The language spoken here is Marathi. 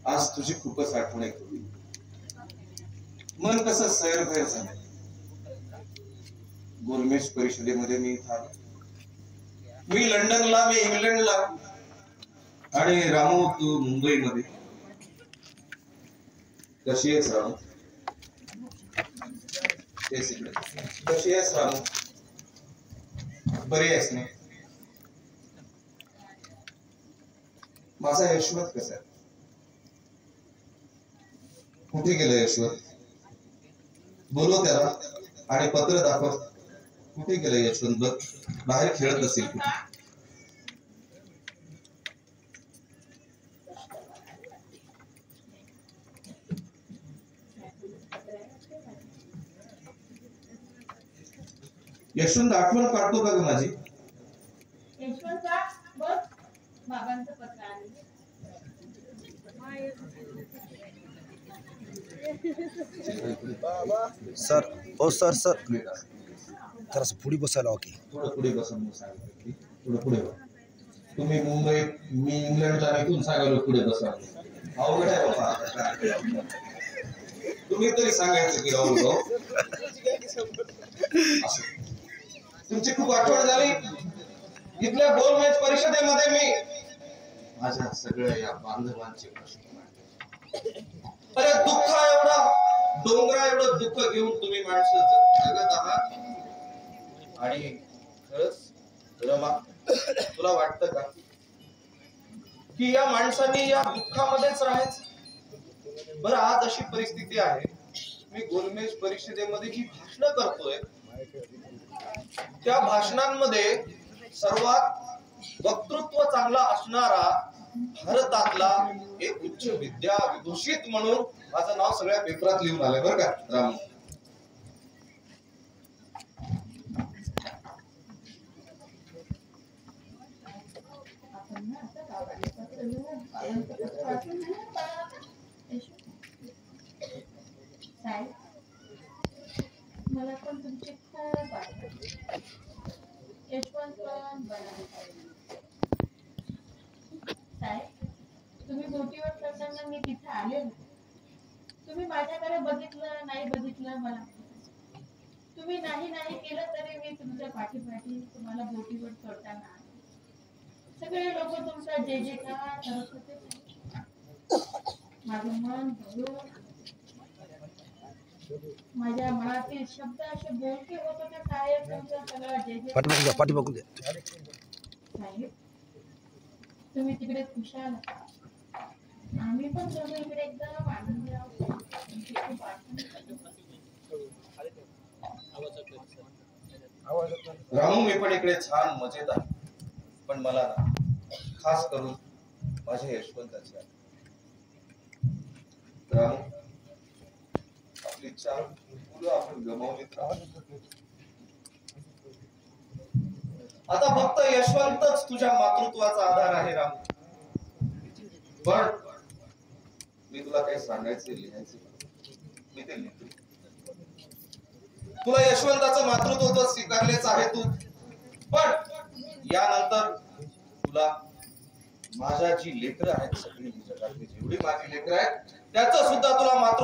आज तुझी खूपच आठवण येते. मन कसं सैरभैर झालं. गोलमेज परिषदेमध्ये मी इथं मी लंडनला, मी इंग्लंडला आणि रामू तू मुंबईमध्ये. कशी आहेस रामू? कशी आहेस रामू? बरी आहेस ना? माझा यशवंत कसा आहे? कुठे गेलं यशवंत? बोलव त्याला आणि पत्र दाखव. कुठे गेलं यशवंत? बघ, बाहेर खेळत असेल कुठे. यशवंत आठवण काढतो का ग माझी? यशवंत बघ, बाबांचं पत्र आलं. सर ओ सर जरासं पुढे बसायला ओके. थोडं पुढे बसून सांगितलं. थोडं पुढे बघ. तुम्ही मुंबई, मी इंग्लंडला, इथून सांगायला पुढे बसा. अवघड आहे बाबा. तुम्ही तरी सांगायचं की राहुल भाऊ तुमची खूप आठवण झाली. इथल्या गोलमेज परिषदेमध्ये मी माझ्या सगळ्या या बांधवांचे प्रश्न मांडले. अरे दुःख एवढा, डोंगरा एवढं दुःख घेऊन तुम्ही माणसं जगत आहात. आणि खरंच रमा, तुला वाटतं का की या माणसांनी या दुःखामध्येच राहायचं? बरं, आज अशी परिस्थिती आहे, मी गोलमेज परिषदेमध्ये जी भाषण करतोय त्या भाषणांमध्ये सर्वात वक्तृत्व चांगला असणारा भारतातला एक उच्च विद्या विभूषित म्हणून माझं नाव सगळ्या पेपरात लिहून आलंय बरं का राम. मला पण तुमची खूप आठवण. यशवंत साहेब, तुम्ही बोटीवर चढताना मी तिथे आले होते. तुम्ही माझ्याकडे बघितलं नाही बघितलं मला. तुम्ही नाही नाही केलं तरी मी तुमच्या पाठीपाठी तुम्हाला बोटीवर चढताना सगळे लोक तुमचा जय जयकार करत होते. माझं मन भरून माझ्या मनातील शब्द असे बोलके होत होते. साहेब तुमचा सगळा जय जयकार. पाठी बघू दे साहेब, तुम्ही तिकडे खुशाल, आम्ही पण सगळे इकडे एकदम आनंदी आहोत. खूप रामू, मी पण इकडे छान मजेत आहे. पण मला ना खास करून माझ्या यशवंताची आहे. रामू, आपली चार मुलं आपण गमावलीत. आता फक्त यशवंतच तुझ्या मातृत्वाचा आधार आहे रामू. पण मी तुला काही सांगायचं लिहायचं मी ते लिहितो. तुला यशवंताचं मातृत्व तर स्वीकारलेच आहे तू, पण यानंतर तुला माझ्या जी लेकरं आहेत सगळी जगातली जेवढी माझी लेकरं आहेत त्याचं सुद्धा तुला मातृत्व